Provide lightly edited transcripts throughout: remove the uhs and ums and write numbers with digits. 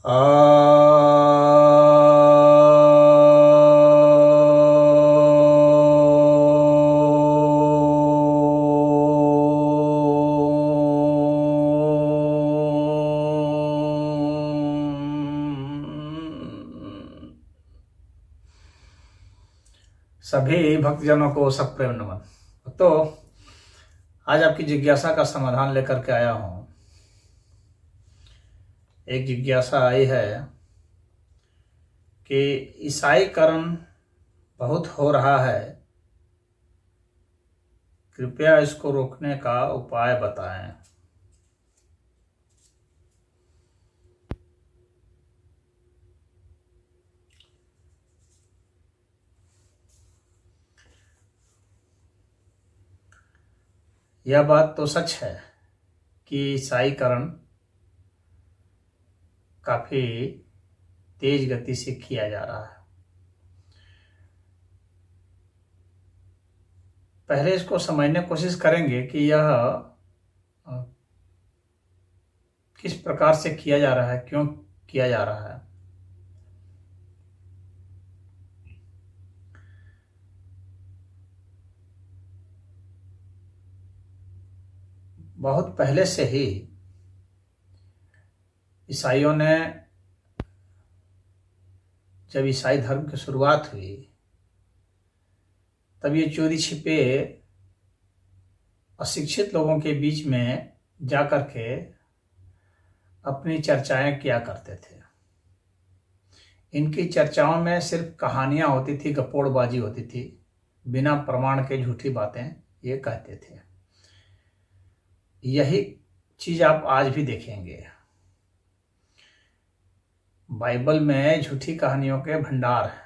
आ सभी भक्तजनों को सप्रेम नमन। तो आज आपकी जिज्ञासा का समाधान लेकर के आया हूं। एक जिज्ञासा आई है कि ईसाईकरण बहुत हो रहा है, कृपया इसको रोकने का उपाय बताएं। यह बात तो सच है कि ईसाईकरण काफी तेज गति से किया जा रहा है। पहले इसको समझने की कोशिश करेंगे कि यह किस प्रकार से किया जा रहा है, क्यों किया जा रहा है। बहुत पहले से ही ईसाइयों ने, जब ईसाई धर्म की शुरुआत हुई, तब ये चोरी छिपे अशिक्षित लोगों के बीच में जाकर के अपनी चर्चाएं किया करते थे। इनकी चर्चाओं में सिर्फ कहानियां होती थी, गपोड़बाजी होती थी, बिना प्रमाण के झूठी बातें ये कहते थे। यही चीज आप आज भी देखेंगे। बाइबल में झूठी कहानियों के भंडार हैं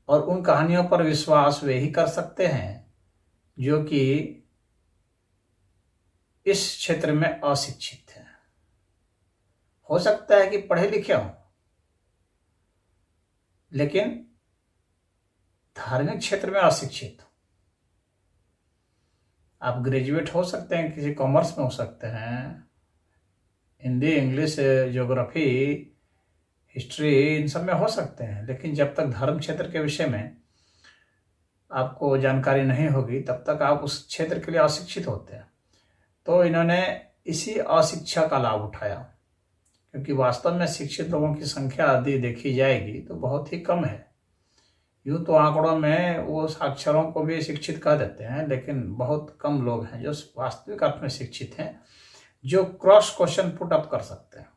और उन कहानियों पर विश्वास वे ही कर सकते हैं जो कि इस क्षेत्र में अशिक्षित हैं। हो सकता है कि पढ़े लिखे हों, लेकिन धार्मिक क्षेत्र में अशिक्षित। आप ग्रेजुएट हो सकते हैं, किसी कॉमर्स में हो सकते हैं, हिंदी, इंग्लिश, ज्योग्राफी, हिस्ट्री, इन सब में हो सकते हैं, लेकिन जब तक धर्म क्षेत्र के विषय में आपको जानकारी नहीं होगी तब तक आप उस क्षेत्र के लिए अशिक्षित होते हैं। तो इन्होंने इसी अशिक्षा का लाभ उठाया, क्योंकि वास्तव में शिक्षित लोगों की संख्या यदि देखी जाएगी तो बहुत ही कम है। यूँ तो आंकड़ों में वो साक्षरों को भी शिक्षित कह देते हैं, लेकिन बहुत कम लोग हैं जो वास्तविक अर्थ में शिक्षित हैं, जो क्रॉस क्वेश्चन पुट अप कर सकते हैं।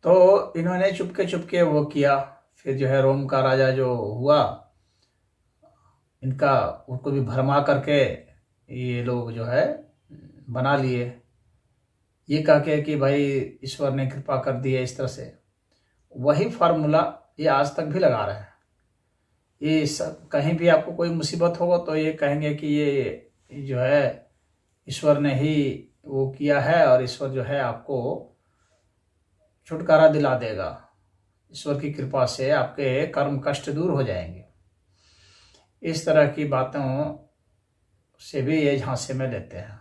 तो इन्होंने चुपके चुपके वो किया। फिर जो है रोम का राजा जो हुआ, इनका उनको भी भरमा करके ये लोग जो है बना लिए, ये कह के कि भाई ईश्वर ने कृपा कर दी है। इस तरह से वही फार्मूला ये आज तक भी लगा रहे हैं। ये सब कहीं भी आपको कोई मुसीबत होगा तो ये कहेंगे कि ये जो है ईश्वर ने ही वो किया है और ईश्वर जो है आपको छुटकारा दिला देगा, ईश्वर की कृपा से आपके कर्म कष्ट दूर हो जाएंगे। इस तरह की बातों से भी ये झांसे में लेते हैं।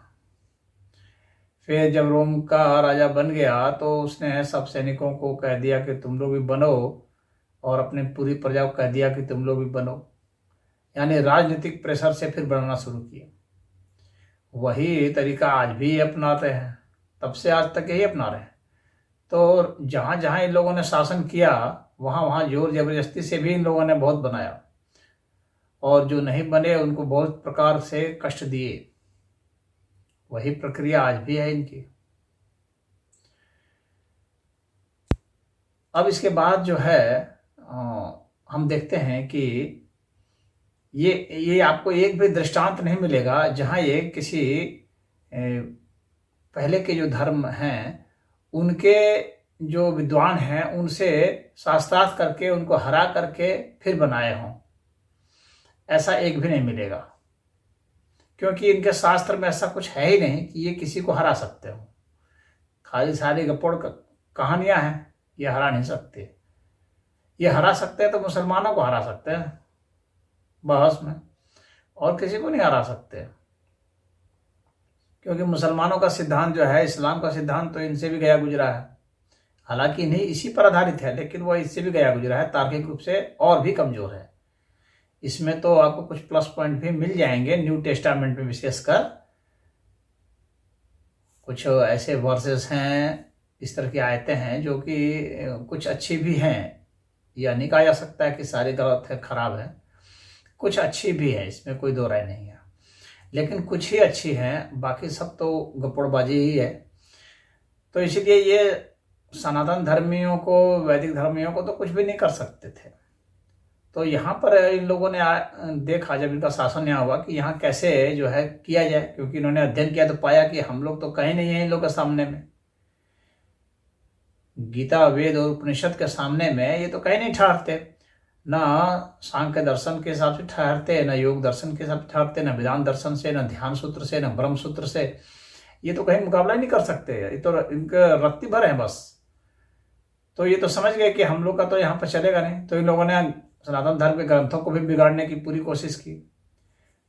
फिर जब रोम का राजा बन गया तो उसने सब सैनिकों को कह दिया कि तुम लोग भी बनो, और अपने पूरी प्रजा को कह दिया कि तुम लोग भी बनो। यानी राजनीतिक प्रेशर से फिर बनना शुरू किया। वही तरीका आज भी अपनाते हैं, तब से आज तक यही अपना रहे हैं। तो जहाँ जहाँ इन लोगों ने शासन किया वहाँ वहाँ जोर जबरदस्ती से भी इन लोगों ने बहुत बनाया, और जो नहीं बने उनको बहुत प्रकार से कष्ट दिए। वही प्रक्रिया आज भी है इनकी। अब इसके बाद जो है हम देखते हैं कि ये आपको एक भी दृष्टांत नहीं मिलेगा जहाँ ये किसी पहले के जो धर्म हैं उनके जो विद्वान हैं उनसे शास्त्रार्थ करके उनको हरा करके फिर बनाए हों। ऐसा एक भी नहीं मिलेगा, क्योंकि इनके शास्त्र में ऐसा कुछ है ही नहीं कि ये किसी को हरा सकते हो। खाली सारी गपोड़ कहानियां हैं, ये हरा नहीं सकते। ये हरा सकते हैं तो मुसलमानों को हरा सकते हैं बहस में, और किसी को नहीं हरा सकते, क्योंकि मुसलमानों का सिद्धांत जो है, इस्लाम का सिद्धांत तो इनसे भी गया गुजरा है। हालांकि नहीं इसी पर आधारित है, लेकिन वह इससे भी गया गुजरा है, तार्किक रूप से और भी कमजोर है। इसमें तो आपको कुछ प्लस पॉइंट भी मिल जाएंगे। न्यू टेस्टामेंट में विशेषकर कुछ ऐसे वर्सेस हैं, इस तरह की आयतें हैं जो कि कुछ अच्छी भी हैं। यह नहीं कहा जा सकता है कि सारे गलत है, खराब है, कुछ अच्छी भी है, इसमें कोई दो राय नहीं है, लेकिन कुछ ही अच्छी हैं, बाकी सब तो गप्पड़बाजी ही है। तो इसलिए ये सनातन धर्मियों को, वैदिक धर्मियों को तो कुछ भी नहीं कर सकते थे। तो यहाँ पर इन लोगों ने देखा, जब इनका शासन यहाँ हुआ, कि यहाँ कैसे जो है किया जाए, क्योंकि इन्होंने अध्ययन किया तो पाया कि हम लोग तो कहीं नहीं है इन लोग के सामने में। गीता, वेद और उपनिषद के सामने में ये तो कहीं नहीं ठहरते, ना सांख्य दर्शन के हिसाब से ठहरते, ना योग दर्शन के हिसाब से ठहरते, ना वेदांत दर्शन से, ना ध्यान सूत्र से, ना ब्रह्म सूत्र से। ये तो कहीं मुकाबला ही नहीं कर सकते, ये तो इनके रत्ती भर है बस। तो ये तो समझ गए कि हम लोग का तो यहाँ पर चलेगा नहीं, तो इन लोगों ने सनातन धर्म के ग्रंथों को भी बिगाड़ने की पूरी कोशिश की।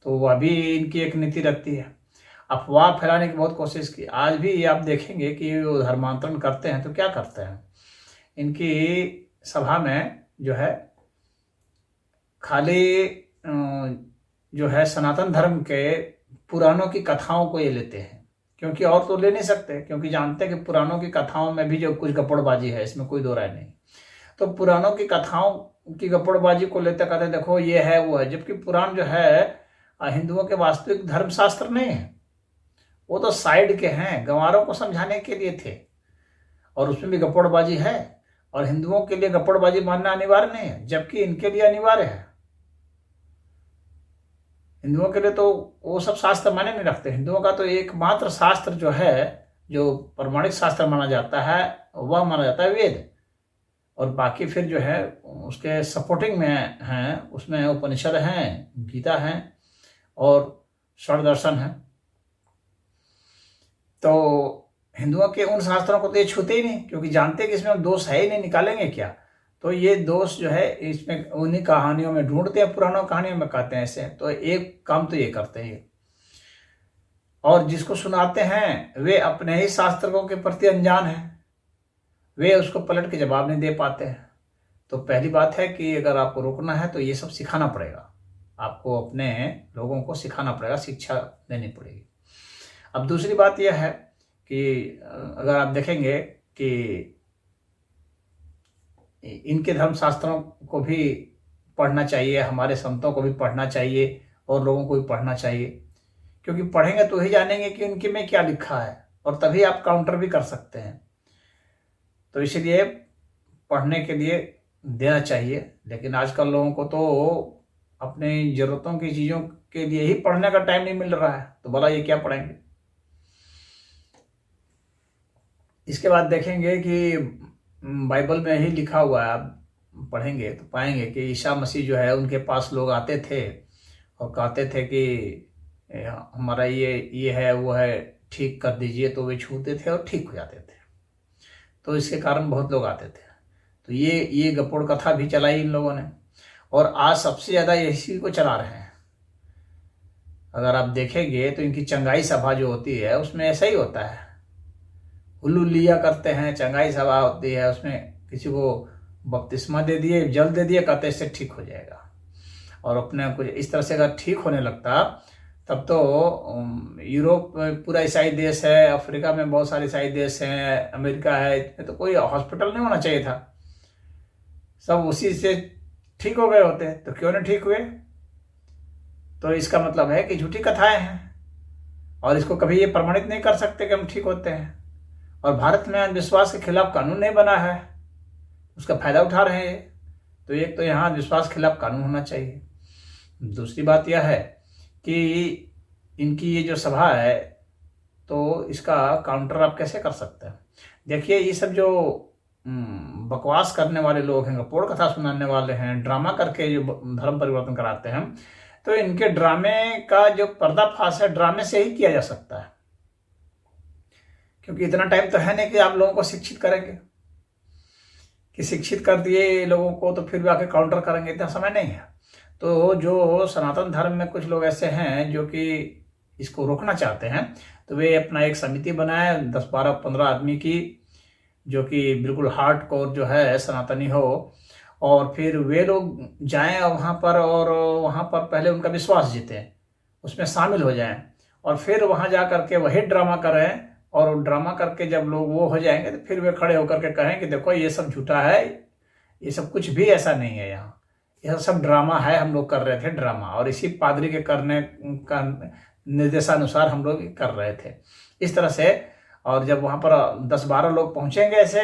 तो वह भी इनकी एक नीति रहती है, अफवाह फैलाने की बहुत कोशिश की। आज भी आप देखेंगे कि वो धर्मांतरण करते हैं तो क्या करते हैं, इनकी सभा में जो है खाली जो है सनातन धर्म के पुराणों की कथाओं को ये लेते हैं, क्योंकि और तो ले नहीं सकते, क्योंकि जानते हैं कि पुराणों की कथाओं में भी जो कुछ गप्पड़बाजी है, इसमें कोई दो राय नहीं। तो पुराणों की कथाओं की गप्पड़बाजी को लेते कहते देखो ये है वो है, जबकि पुराण जो है हिंदुओं के वास्तविक धर्मशास्त्र नहीं है, वो तो साइड के हैं, गंवारों को समझाने के लिए थे, और उसमें भी गप्पड़बाजी है। और हिंदुओं के लिए गप्पड़बाजी मानना अनिवार्य नहीं है, जबकि इनके लिए अनिवार्य है। हिंदुओं के लिए तो वो सब शास्त्र माने नहीं रखते। हिंदुओं का तो एकमात्र शास्त्र जो है, जो प्रमाणिक शास्त्र माना जाता है, वह माना जाता है वेद, और बाकी फिर जो है उसके सपोर्टिंग में हैं, उसमें उपनिषद हैं, गीता हैं और षड दर्शन है। तो हिंदुओं के उन शास्त्रों को तो ये छूते ही नहीं, क्योंकि जानते हैं कि इसमें दोष है ही नहीं, निकालेंगे क्या। तो ये दोष जो है इसमें उन्हीं कहानियों में ढूंढते हैं, पुरानों कहानियों में कहते हैं ऐसे। तो एक काम तो ये करते हैं, और जिसको सुनाते हैं वे अपने ही शास्त्रों के प्रति अनजान हैं, वे उसको पलट के जवाब नहीं दे पाते हैं। तो पहली बात है कि अगर आपको रोकना है तो ये सब सिखाना पड़ेगा, आपको अपने लोगों को सिखाना पड़ेगा, शिक्षा देनी पड़ेगी। अब दूसरी बात यह है कि अगर आप देखेंगे कि इनके धर्मशास्त्रों को भी पढ़ना चाहिए, हमारे संतों को भी पढ़ना चाहिए, और लोगों को भी पढ़ना चाहिए, क्योंकि पढ़ेंगे तो ही जानेंगे कि इनके में क्या लिखा है, और तभी आप काउंटर भी कर सकते हैं। तो इसलिए पढ़ने के लिए देना चाहिए। लेकिन आजकल लोगों को तो अपनी ज़रूरतों की चीज़ों के लिए ही पढ़ने का टाइम नहीं मिल रहा है, तो भला ये क्या पढ़ेंगे। इसके बाद देखेंगे कि बाइबल में ही लिखा हुआ है, आप पढ़ेंगे तो पाएंगे कि ईसा मसीह जो है, उनके पास लोग आते थे और कहते थे कि हमारा ये है वो है, ठीक कर दीजिए, तो वे छूते थे और ठीक हो जाते थे। तो इसके कारण बहुत लोग आते थे। तो ये गप्पड़ कथा भी चलाई इन लोगों ने, और आज सबसे ज़्यादा इसी को चला रहे हैं। अगर आप देखेंगे तो इनकी चंगाई सभा जो होती है, उसमें ऐसा ही होता है, हुल्लुलिया करते हैं। चंगाई सभा होती है, उसमें किसी को बपतिस्मा दे दिए, जल दे दिए, कहते इससे ठीक हो जाएगा। और अपने कुछ इस तरह से अगर ठीक होने लगता, तब तो यूरोप पूरा ईसाई देश है, अफ्रीका में बहुत सारे ईसाई देश हैं, अमेरिका है, इसमें तो कोई हॉस्पिटल नहीं होना चाहिए था, सब उसी से ठीक हो गए होते। तो क्यों नहीं ठीक हुए? तो इसका मतलब है कि झूठी कथाएं हैं, और इसको कभी ये प्रमाणित नहीं कर सकते कि हम ठीक होते हैं। और भारत में अंधविश्वास के खिलाफ कानून नहीं बना है, उसका फायदा उठा रहे हैं। तो एक तो यहाँ अंधविश्वास के खिलाफ कानून होना चाहिए। दूसरी बात यह है कि इनकी ये जो सभा है, तो इसका काउंटर आप कैसे कर सकते हैं। देखिए, ये सब जो बकवास करने वाले लोग हैं, गप्पोड़ कथा सुनाने वाले हैं, ड्रामा करके जो धर्म परिवर्तन कराते हैं, तो इनके ड्रामे का जो पर्दाफाश है, ड्रामे से ही किया जा सकता है। क्योंकि इतना टाइम तो है नहीं कि आप लोगों को शिक्षित करेंगे, कि शिक्षित कर दिए लोगों को तो फिर भी आके काउंटर करेंगे, इतना समय नहीं है। तो जो सनातन धर्म में कुछ लोग ऐसे हैं जो कि इसको रोकना चाहते हैं, तो वे अपना एक समिति बनाए 10, 12, 15 आदमी की, जो कि बिल्कुल हार्ड कोर जो है सनातनी हो, और फिर वे लोग जाएं वहाँ पर, और वहाँ पर पहले उनका विश्वास जीतें, उसमें शामिल हो जाएं, और फिर वहाँ जा करके वही ड्रामा करें, और ड्रामा करके जब लोग वो हो जाएंगे तो फिर वे खड़े होकर के कहें कि देखो ये सब झूठा है, ये सब कुछ भी ऐसा नहीं है, यहाँ यह सब ड्रामा है, हम लोग कर रहे थे ड्रामा, और इसी पादरी के करने का निर्देशानुसार हम लोग कर रहे थे, इस तरह से। और जब वहाँ पर 10-12 लोग पहुँचेंगे ऐसे,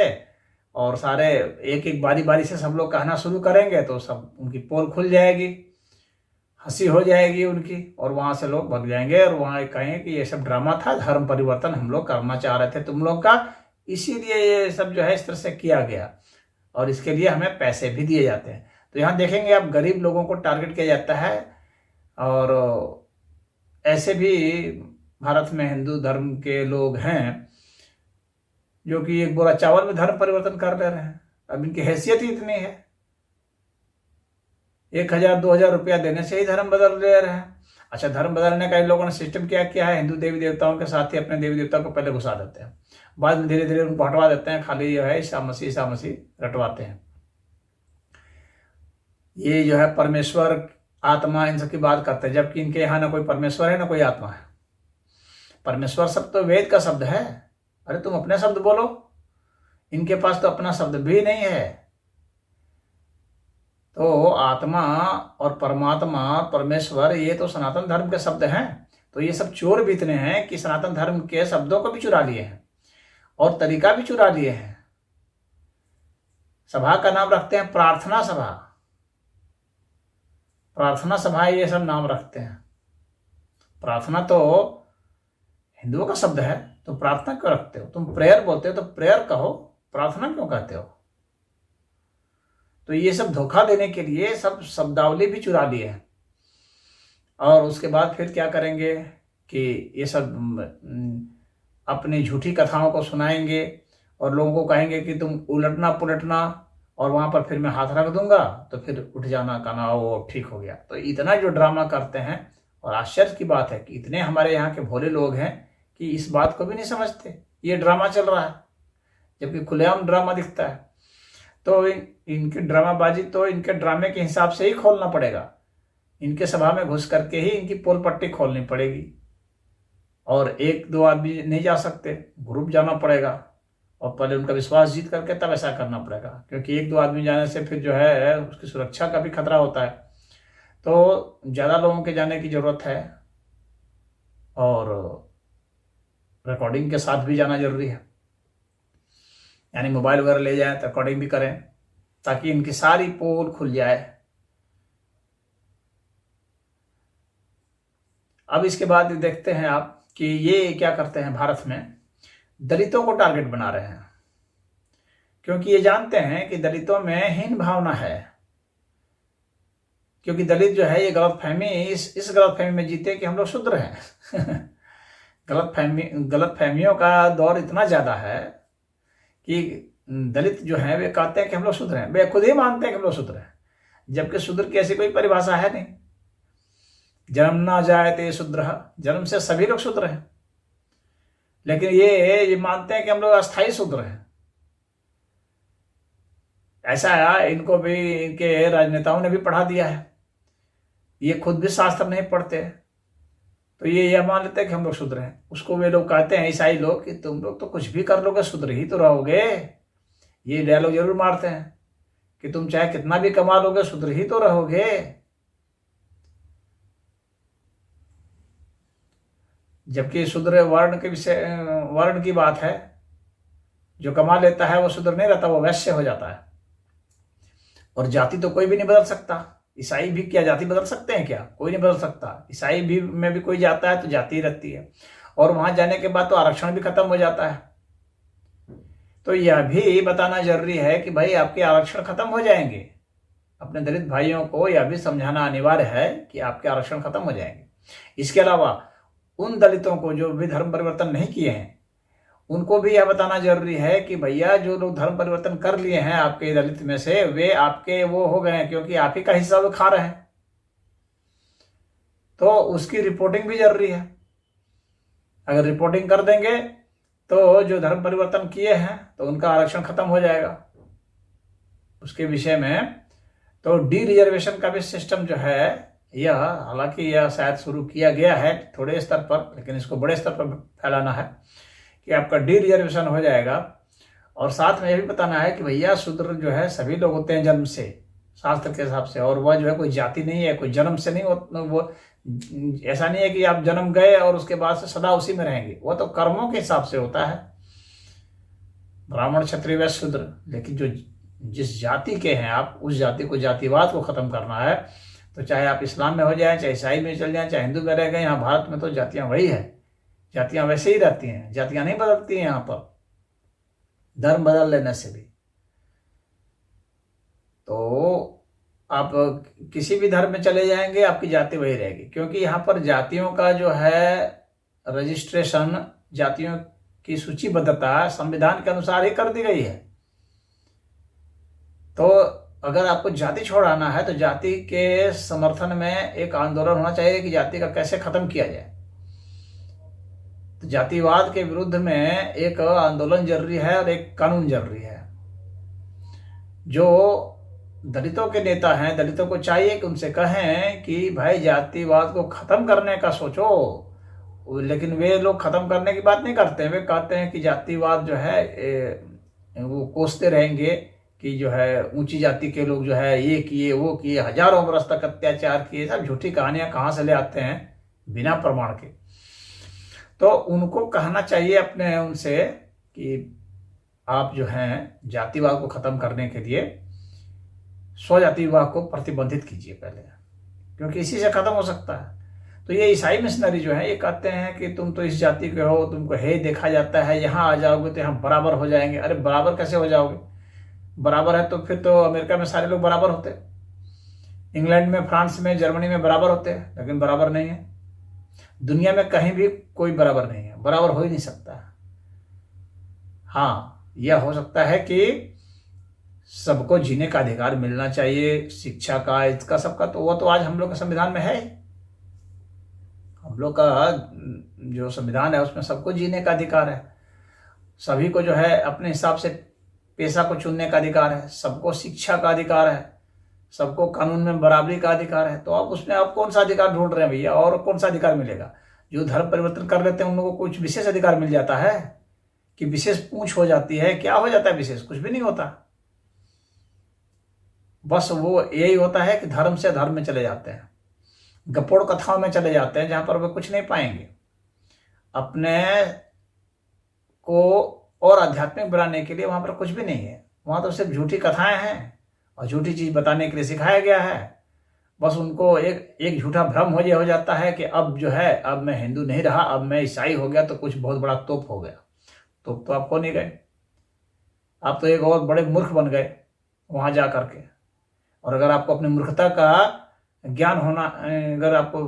और सारे एक एक बारी बारी से सब लोग कहना शुरू करेंगे, तो सब उनकी पोल खुल जाएगी, हंसी हो जाएगी उनकी, और वहाँ से लोग भाग जाएंगे, और वहाँ कहेंगे कि ये सब ड्रामा था, धर्म परिवर्तन हम लोग करना चाह रहे थे तुम लोग का, इसीलिए ये सब जो है इस तरह से किया गया, और इसके लिए हमें पैसे भी दिए जाते हैं। तो यहाँ देखेंगे आप, गरीब लोगों को टारगेट किया जाता है, और ऐसे भी भारत में हिंदू धर्म के लोग हैं जो कि एक बोरा चावल में धर्म परिवर्तन कर ले रहे हैं। अब इनकी हैसियत ही इतनी है, 1,000-2,000 रुपया देने से ही धर्म बदल ले रहे हैं। अच्छा, धर्म बदलने का इन लोगों ने सिस्टम क्या किया है, हिंदू देवी देवताओं के साथ ही अपने देवी देवता को पहले घुसा देते हैं, बाद में धीरे धीरे उनको हटवा देते हैं, खाली जो है ईसा मसीह रटवाते हैं। ये जो है परमेश्वर, आत्मा, इन सब की बात करते हैं, जबकि इनके यहाँ ना कोई परमेश्वर है ना कोई आत्मा है। परमेश्वर शब्द तो वेद का शब्द है, अरे तुम अपने शब्द बोलो, इनके पास तो अपना शब्द भी नहीं है। तो आत्मा और परमात्मा, परमेश्वर, ये तो सनातन धर्म के शब्द हैं। तो ये सब चोर भी इतने हैं कि सनातन धर्म के शब्दों को भी चुरा लिए हैं, और तरीका भी चुरा लिए हैं। सभा का नाम रखते हैं प्रार्थना सभा, प्रार्थना सभा ये सब नाम रखते हैं। प्रार्थना तो हिंदुओं का शब्द है, तो प्रार्थना क्यों रखते हो? तुम प्रेयर बोलते हो तो प्रेयर कहो, प्रार्थना क्यों कहते हो? तो ये सब धोखा देने के लिए सब शब्दावली भी चुरा लिए हैं, और उसके बाद फिर क्या करेंगे कि ये सब अपनी झूठी कथाओं को सुनाएंगे, और लोगों को कहेंगे कि तुम उलटना पुलटना, और वहां पर फिर मैं हाथ रख दूंगा तो फिर उठ जाना, कहना वो ठीक हो गया। तो इतना जो ड्रामा करते हैं, और आश्चर्य की बात है कि इतने हमारे यहाँ के भोले लोग हैं कि इस बात को भी नहीं समझते ये ड्रामा चल रहा है, जबकि खुलेआम ड्रामा दिखता है। तो इनकी ड्रामाबाजी तो इनके ड्रामे के हिसाब से ही खोलना पड़ेगा, इनके सभा में घुस करके ही इनकी पोल पट्टी खोलनी पड़ेगी, और 1-2 आदमी नहीं जा सकते, ग्रुप जाना पड़ेगा, और पहले उनका विश्वास जीत करके तब ऐसा करना पड़ेगा, क्योंकि 1-2 आदमी जाने से फिर जो है उसकी सुरक्षा का भी खतरा होता है। तो ज़्यादा लोगों के जाने की ज़रूरत है, और रिकॉर्डिंग के साथ भी जाना जरूरी है, यानी मोबाइल वगैरह ले जाएं तो रिकॉर्डिंग भी करें, ताकि इनकी सारी पोल खुल जाए। अब इसके बाद देखते हैं आप कि ये क्या करते हैं, भारत में दलितों को टारगेट बना रहे हैं, क्योंकि ये जानते हैं कि दलितों में हीन भावना है, क्योंकि दलित जो है ये गलतफहमी, इस गलतफहमी में जीते कि हम लोग शूद्र हैं। गलतफहमियों का दौर इतना ज्यादा है कि दलित जो है वे कहते हैं कि हम लोग शूद्र हैं, वे खुद ही मानते हैं कि हम लोग शूद्र हैं, जबकि शूद्र की ऐसी कोई परिभाषा है नहीं। जन्म ना जायते शूद्र, जन्म से सभी लोग शूद्र हैं, लेकिन ये मानते हैं कि हम लोग अस्थायी शूद्र हैं। ऐसा इनको भी इनके राजनेताओं ने भी पढ़ा दिया है, ये खुद भी शास्त्र नहीं पढ़ते, तो ये यह मान लेते हैं कि हम लोग शूद्र हैं। उसको वे लोग कहते हैं, ईसाई लोग, कि तुम लोग तो कुछ भी कर लोगे, शूद्र ही तो रहोगे। ये डायलॉग जरूर मारते हैं कि तुम चाहे कितना भी कमा लोगे, शूद्र ही तो रहोगे। जबकि शूद्र वर्ण के विषय, वर्ण की बात है, जो कमा लेता है वो शूद्र नहीं रहता, वो वैश्य हो जाता है। और जाति तो कोई भी नहीं बदल सकता, ईसाई भी क्या जाति बदल सकते हैं क्या? कोई नहीं बदल सकता। ईसाई भी में भी कोई जाता है तो जाति ही रहती है, और वहां जाने के बाद तो आरक्षण भी खत्म हो जाता है। तो यह भी बताना जरूरी है कि भाई आपके आरक्षण खत्म हो जाएंगे, अपने दलित भाइयों को यह भी समझाना अनिवार्य है कि आपके आरक्षण खत्म हो जाएंगे। इसके अलावा उन दलितों को जो भी धर्म परिवर्तन नहीं किए हैं, उनको भी यह बताना जरूरी है कि भैया जो लोग धर्म परिवर्तन कर लिए हैं आपके दलित में से, वे आपके वो हो गए हैं, क्योंकि आप ही का हिस्सा वो खा रहे हैं, तो उसकी रिपोर्टिंग भी जरूरी है। अगर रिपोर्टिंग कर देंगे तो जो धर्म परिवर्तन किए हैं तो उनका आरक्षण खत्म हो जाएगा। उसके विषय में तो डी रिजर्वेशन का भी सिस्टम जो है, यह हालांकि यह शायद शुरू किया गया है थोड़े स्तर पर, लेकिन इसको बड़े स्तर पर फैलाना है कि आपका डी रिजर्वेशन हो जाएगा। और साथ में यह भी बताना है कि भैया शूद्र जो है सभी लोग होते हैं जन्म से, शास्त्र के हिसाब से, और वह जो है कोई जाति नहीं है, कोई जन्म से नहीं वो ऐसा नहीं है कि आप जन्म गए और उसके बाद से सदा उसी में रहेंगे, वो तो कर्मों के हिसाब से होता है, ब्राह्मण क्षत्रिय वैश्य शूद्र। लेकिन जो जिस जाति के हैं आप, उस जाति को, जातिवाद को खत्म करना है तो चाहे आप इस्लाम में हो जाए, चाहे ईसाई में चल जाए, चाहे हिंदू में रह गए, यहाँ भारत में तो जातियां वही है, जातियां वैसे ही रहती हैं, जातियां नहीं बदलती हैं यहाँ पर धर्म बदल लेने से भी। तो आप किसी भी धर्म में चले जाएंगे आपकी जाति वही रहेगी, क्योंकि यहाँ पर जातियों का जो है रजिस्ट्रेशन, जातियों की सूचीबद्धता संविधान के अनुसार ही कर दी गई है। तो अगर आपको जाति छोड़ाना है तो जाति के समर्थन में एक आंदोलन होना चाहिए कि जाति का कैसे खत्म किया जाए। तो जातिवाद के विरुद्ध में एक आंदोलन जरूरी है और एक कानून जरूरी है। जो दलितों के नेता हैं, दलितों को चाहिए कि उनसे कहें कि भाई जातिवाद को खत्म करने का सोचो, लेकिन वे लोग खत्म करने की बात नहीं करते हैं। वे कहते हैं कि जातिवाद जो है वो कोसते रहेंगे कि जो है ऊंची जाति के लोग जो है ये किए वो किए, हजारों बरस तक अत्याचार किए, सब झूठी कहानियां कहाँ से ले आते हैं बिना प्रमाण के। तो उनको कहना चाहिए अपने उनसे कि आप जो हैं जातिवाद को खत्म करने के लिए स्वजातिवाद को प्रतिबंधित कीजिए पहले, क्योंकि इसी से खत्म हो सकता है। तो ये ईसाई मिशनरी जो है ये कहते हैं कि तुम तो इस जाति के हो, तुमको हे देखा जाता है, यहाँ आ जाओगे तो यहाँ बराबर हो जाएंगे। अरे बराबर कैसे हो जाओगे? बराबर है तो फिर तो अमेरिका में सारे लोग बराबर होते, इंग्लैंड में, फ्रांस में, जर्मनी में बराबर होते हैं, लेकिन बराबर नहीं है। दुनिया में कहीं भी कोई बराबर नहीं है, बराबर हो ही नहीं सकता। हाँ, यह हो सकता है कि सबको जीने का अधिकार मिलना चाहिए, शिक्षा का, इसका, सबका, तो वो तो आज हम लोग के संविधान में है। हम लोग का जो संविधान है उसमें सबको जीने का अधिकार है, सभी को जो है अपने हिसाब से पेशा को चुनने का अधिकार है, सबको शिक्षा का अधिकार है, सबको कानून में बराबरी का अधिकार है। तो आप उसमें आप कौन सा अधिकार ढूंढ रहे हैं भैया? और कौन सा अधिकार मिलेगा? जो धर्म परिवर्तन कर लेते हैं उन लोगों को कुछ विशेष अधिकार मिल जाता है कि विशेष पूंछ हो जाती है? क्या हो जाता है विशेष? कुछ भी नहीं होता। बस वो यही होता है कि धर्म से धर्म में चले जाते हैं, गपोड़ कथाओं में चले जाते हैं, जहां पर वे कुछ नहीं पाएंगे। अपने को और आध्यात्मिक बनाने के लिए वहां पर कुछ भी नहीं है, वहां तो सिर्फ झूठी कथाएं हैं और झूठी चीज बताने के लिए सिखाया गया है। बस उनको एक झूठा भ्रम हो जाता है कि अब जो है, अब मैं हिंदू नहीं रहा, अब मैं ईसाई हो गया तो कुछ बहुत बड़ा तोप हो गया। तोप तो आप हो नहीं गए, आप तो एक और बड़े मूर्ख बन गए वहां जा करके। और अगर आपको अपनी मूर्खता का ज्ञान होना, अगर आपको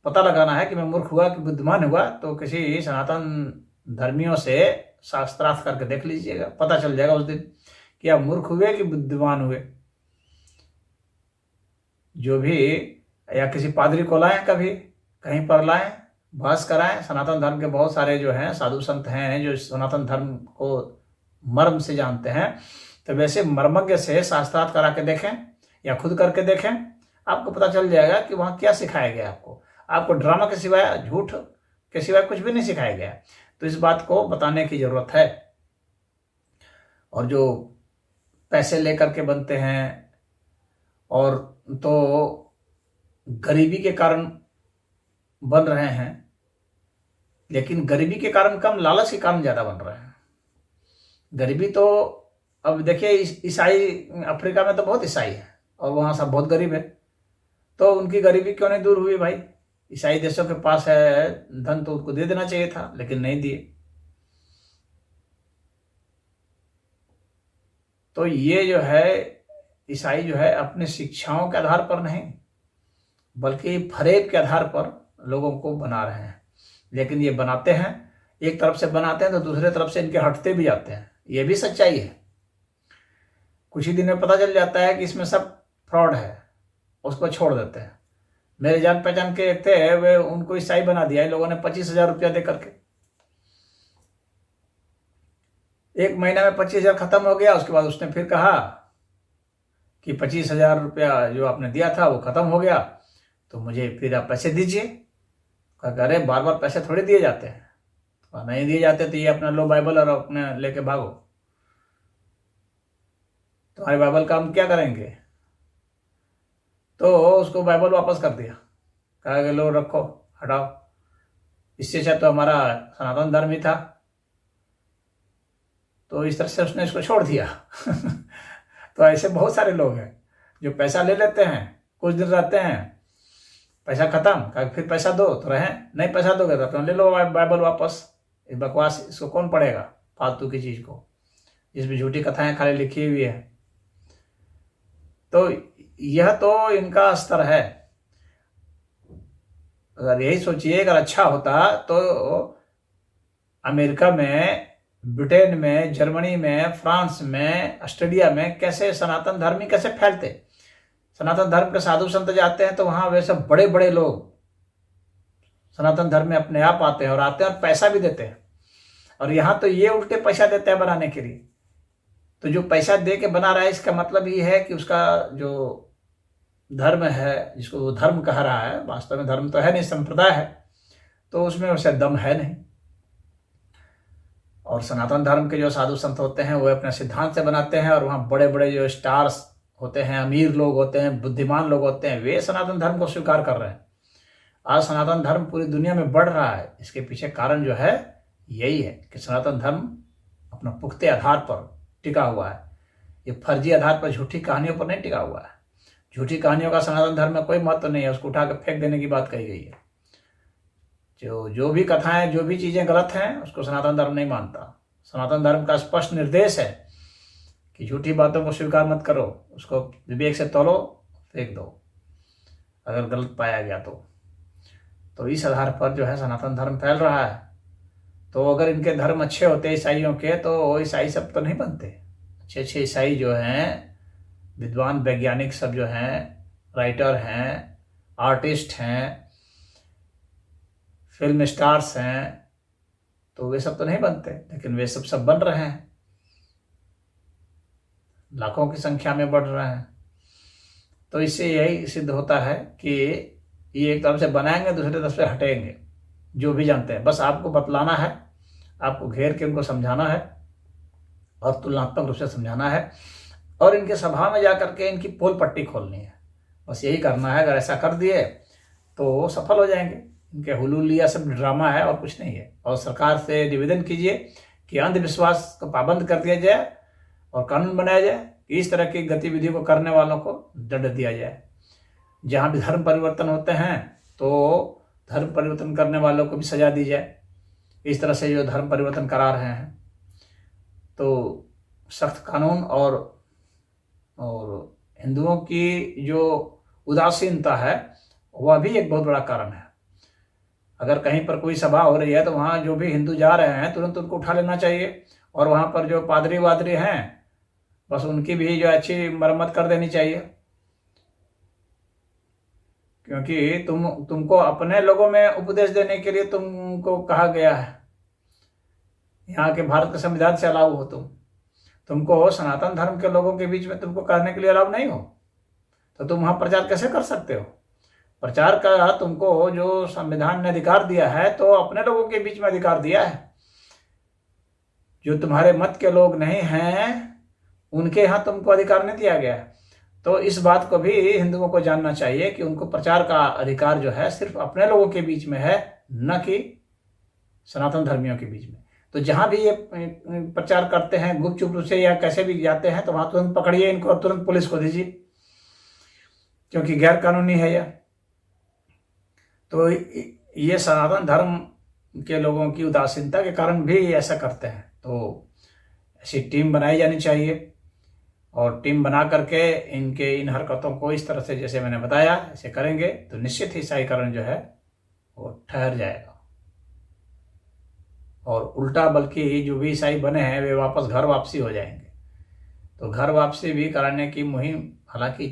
पता लगाना है कि मैं मूर्ख हुआ कि बुद्धिमान हुआ, तो किसी सनातन धर्मियों से शास्त्रार्थ करके देख लीजिएगा, पता चल जाएगा उस दिन कि आप मूर्ख हुए कि बुद्धिमान हुए। जो भी, या किसी पादरी को लाएं, कभी कहीं पर लाएं, बहस कराएं। सनातन धर्म के बहुत सारे जो हैं साधु संत हैं जो सनातन धर्म को मर्म से जानते हैं, तो वैसे मर्मज्ञ से शास्त्रार्थ करा के देखें या खुद करके देखें, आपको पता चल जाएगा कि वहां क्या सिखाया गया। आपको ड्रामा के सिवाय, झूठ के सिवाय कुछ भी नहीं सिखाया गया। तो इस बात को बताने की जरूरत है। और जो पैसे लेकर के बनते हैं, और तो गरीबी के कारण बन रहे हैं, लेकिन गरीबी के कारण कम, लालच के कारण ज्यादा बन रहे हैं। गरीबी तो अब देखिए, ईसाई अफ्रीका में तो बहुत ईसाई है और वहां सब बहुत गरीब है, तो उनकी गरीबी क्यों नहीं दूर हुई भाई? ईसाई देशों के पास है धन, तो उनको दे देना चाहिए था, लेकिन नहीं दिए। तो ये जो है ईसाई जो है अपने शिक्षाओं के आधार पर नहीं, बल्कि फरेब के आधार पर लोगों को बना रहे हैं। लेकिन ये बनाते हैं, एक तरफ से बनाते हैं तो दूसरे तरफ से इनके हटते भी जाते हैं। ये भी सच्चाई है। कुछ ही दिन में पता चल जाता है कि इसमें सब फ्रॉड है, उसको छोड़ देते हैं। मेरे जान पहचान के थे, वे उनको ईसाई बना दिया इन लोगों ने 25,000 रुपया दे करके। 1 महीना में 25,000 खत्म हो गया। उसके बाद उसने फिर कहा कि 25,000 रुपया जो आपने दिया था वो खत्म हो गया, तो मुझे फिर आप पैसे दीजिए। कहा अरे बार बार पैसे थोड़ी दिए जाते हैं, तो नहीं दिए जाते तो ये अपना लो बाइबल और अपने लेके भागो, तुम्हारे बाइबल का हम क्या करेंगे। तो उसको बाइबल वापस कर दिया, कहा कि लो रखो, हटाओ, इससे अच्छा तो हमारा सनातन धर्म ही था। तो इस तरह से उसने इसको छोड़ दिया। तो ऐसे बहुत सारे लोग हैं जो पैसा ले लेते हैं, कुछ दिन रहते हैं, पैसा खत्म, कहा फिर पैसा दो तो रहे, नहीं पैसा दोगे तो अपना ले लो बाइबल वापस। ये बकवास, इसको कौन पढ़ेगा फालतू की चीज को, जिसमें झूठी कथाएं खाली लिखी हुई है। तो यह तो इनका स्तर है। अगर यही सोचिए, अगर अच्छा होता तो अमेरिका में, ब्रिटेन में, जर्मनी में, फ्रांस में, ऑस्ट्रेलिया में कैसे सनातन धर्मी कैसे फैलते। सनातन धर्म के साधु संत जाते हैं तो वहां वे सब बड़े बड़े लोग सनातन धर्म में अपने आप आते हैं, और आते हैं और पैसा भी देते हैं। और यहाँ तो ये उल्टे पैसा देते हैं बनाने के लिए। तो जो पैसा दे के बना रहा है, इसका मतलब ये है कि उसका जो धर्म है, जिसको वो धर्म कह रहा है, वास्तव में धर्म तो है नहीं, संप्रदाय है, तो उसमें वैसे दम है नहीं। और सनातन धर्म के जो साधु संत होते हैं वो अपने सिद्धांत से बनाते हैं, और वहाँ बड़े बड़े जो स्टार्स होते हैं, अमीर लोग होते हैं, बुद्धिमान लोग होते हैं, वे सनातन धर्म को स्वीकार कर रहे हैं। आज सनातन धर्म पूरी दुनिया में बढ़ रहा है। इसके पीछे कारण जो है यही है कि सनातन धर्म अपना पुख्ते आधार पर टिका हुआ है। ये फर्जी आधार पर, झूठी कहानियों पर नहीं टिका हुआ है। झूठी कहानियों का सनातन धर्म में कोई महत्व नहीं है, उसको उठा कर फेंक देने की बात कही गई है। जो भी कथाएं, जो भी चीजें गलत हैं, उसको सनातन धर्म नहीं मानता। सनातन धर्म का स्पष्ट निर्देश है कि झूठी बातों को स्वीकार मत करो, उसको विवेक से तोलो, फेंक दो अगर गलत पाया गया तो इस आधार पर जो है सनातन धर्म फैल रहा है। तो अगर इनके धर्म अच्छे होते ईसाइयों के, तो ईसाई सब तो नहीं बनते। अच्छे अच्छे ईसाई जो हैं, विद्वान वैज्ञानिक सब जो हैं, राइटर हैं, आर्टिस्ट हैं, फिल्म स्टार्स हैं, तो वे सब तो नहीं बनते, लेकिन वे सब बन रहे हैं, लाखों की संख्या में बढ़ रहे हैं। तो इससे यही सिद्ध होता है कि ये एक तरफ से बनाएंगे, दूसरे तरफ से हटेंगे। जो भी जानते हैं, बस आपको बतलाना है, आपको घेर के उनको समझाना है और तुलनात्मक रूप से समझाना है, और इनके सभा में जाकर के इनकी पोल पट्टी खोलनी है। बस यही करना है। अगर ऐसा कर दिए तो सफल हो जाएंगे। इनके हुलूलिया सब ड्रामा है और कुछ नहीं है। और सरकार से निवेदन कीजिए कि अंधविश्वास को पाबंद कर दिया जाए और कानून बनाया जाए कि इस तरह की गतिविधियों को करने वालों को दंड दिया जाए। जहाँ भी धर्म परिवर्तन होते हैं तो धर्म परिवर्तन करने वालों को भी सजा दी जाए। इस तरह से जो धर्म परिवर्तन करा रहे हैं, तो सख्त कानून और हिंदुओं की जो उदासीनता है वह भी एक बहुत बड़ा कारण है। अगर कहीं पर कोई सभा हो रही है तो वहाँ जो भी हिंदू जा रहे हैं तुरंत उनको उठा लेना चाहिए, और वहाँ पर जो पादरी वादरी हैं बस उनकी भी जो अच्छी मरम्मत कर देनी चाहिए। क्योंकि तुमको अपने लोगों में उपदेश देने के लिए तुमको कहा गया है। यहाँ के भारत के संविधान से अलाउ हो तुमको सनातन धर्म के लोगों के बीच में तुमको करने के लिए अलाउ नहीं हो, तो तुम वहाँ प्रचार कैसे कर सकते हो। प्रचार का तुमको जो संविधान ने अधिकार दिया है, तो अपने लोगों के बीच में अधिकार दिया है। जो तुम्हारे मत के लोग नहीं हैं उनके यहाँ तुमको अधिकार नहीं दिया गया है। तो इस बात को भी हिंदुओं को जानना चाहिए कि उनको प्रचार का अधिकार जो है सिर्फ अपने लोगों के बीच में है, न कि सनातन धर्मियों के बीच में। तो जहां भी ये प्रचार करते हैं गुपचुप रूप से या कैसे भी जाते हैं, तो वहां तुरंत पकड़िए इनको और तुरंत पुलिस को दीजिए, क्योंकि गैर कानूनी है यह। तो ये सनातन धर्म के लोगों की उदासीनता के कारण भी ऐसा करते हैं। तो ऐसी टीम बनाई जानी चाहिए, और टीम बना करके इनके इन हरकतों को इस तरह से जैसे मैंने बताया ऐसे करेंगे तो निश्चित ही ईसाईकरण जो है वो ठहर जाएगा। और उल्टा बल्कि जो भी ईसाई बने हैं वे वापस घर वापसी हो जाएंगे। तो घर वापसी भी कराने की मुहिम हालांकि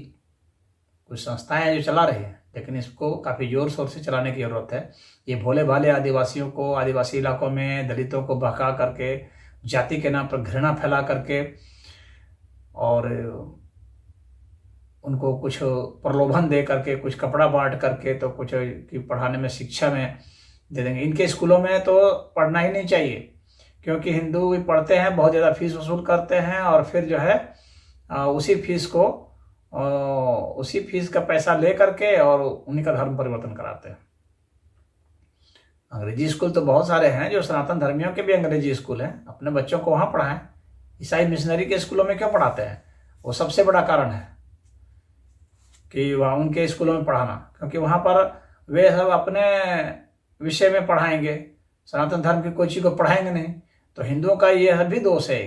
कुछ संस्थाएं जो चला रही हैं, लेकिन इसको काफ़ी ज़ोर शोर से चलाने की ज़रूरत है। ये भोले भाले आदिवासियों को, आदिवासी इलाकों में दलितों को बहका करके, जाति के नाम पर घृणा फैला करके और उनको कुछ प्रलोभन दे करके, कुछ कपड़ा बांट करके, तो कुछ कि पढ़ाने में, शिक्षा में दे देंगे। इनके स्कूलों में तो पढ़ना ही नहीं चाहिए, क्योंकि हिंदू भी पढ़ते हैं, बहुत ज़्यादा फीस वसूल करते हैं और फिर जो है उसी फीस का पैसा ले करके और उन्हीं का धर्म परिवर्तन कराते हैं। अंग्रेजी स्कूल तो बहुत सारे हैं, जो सनातन धर्मियों के भी अंग्रेजी स्कूल हैं, अपने बच्चों को वहाँ पढ़ाएं। ईसाई मिशनरी के स्कूलों में क्यों पढ़ाते हैं? वो सबसे बड़ा कारण है कि वहाँ उनके स्कूलों में पढ़ाना, क्योंकि वहाँ पर वे सब अपने विषय में पढ़ाएंगे, सनातन धर्म की कोई चीज़ को पढ़ाएंगे नहीं। तो हिंदुओं का यह भी दोष है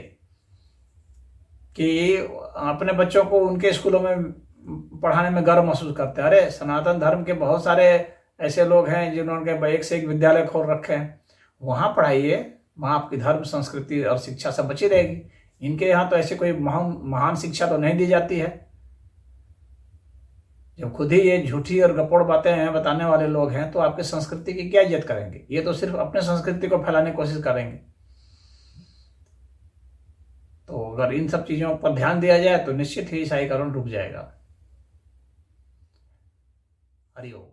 कि अपने बच्चों को उनके स्कूलों में पढ़ाने में गर्व महसूस करते हैं। अरे सनातन धर्म के बहुत सारे ऐसे लोग हैं जिन्होंने एक से एक विद्यालय खोल रखे हैं, वहाँ पढ़ाइए, वहाँ आपकी धर्म, संस्कृति और शिक्षा सब बची रहेगी। इनके यहाँ तो ऐसे कोई महान शिक्षा तो नहीं दी जाती है। जब खुद ही ये झूठी और गपोड़ बातें हैं बताने वाले लोग हैं, तो आपकी संस्कृति की क्या इज्जत करेंगे? ये तो सिर्फ अपने संस्कृति को फैलाने की कोशिश करेंगे। तो अगर इन सब चीज़ों पर ध्यान दिया जाए तो निश्चित ही ईसाईकरण रुक जाएगा। हरि ओम।